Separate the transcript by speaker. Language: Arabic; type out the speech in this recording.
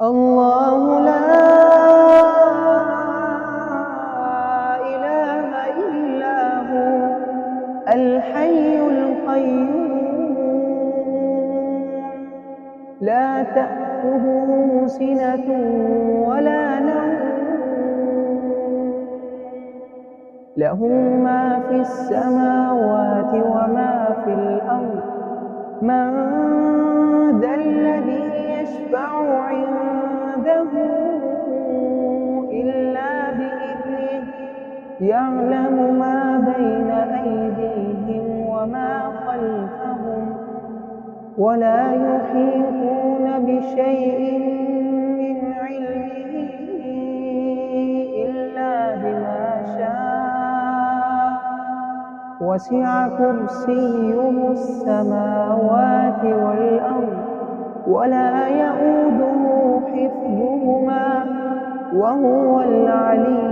Speaker 1: الله لا إله إلا هو الحي القيوم لا تأخذه سنة ولا نوم له ما في السماوات وما في الأرض من ذا الذي يشفع عنده إلا بإذنه يعلم ما بين أيديهم وما خلفهم ولا يحيطون بشيء من علمه إلا بما شاء وسع كرسيه السماوات والأرض ولا يئوده حفظهما وهو العلي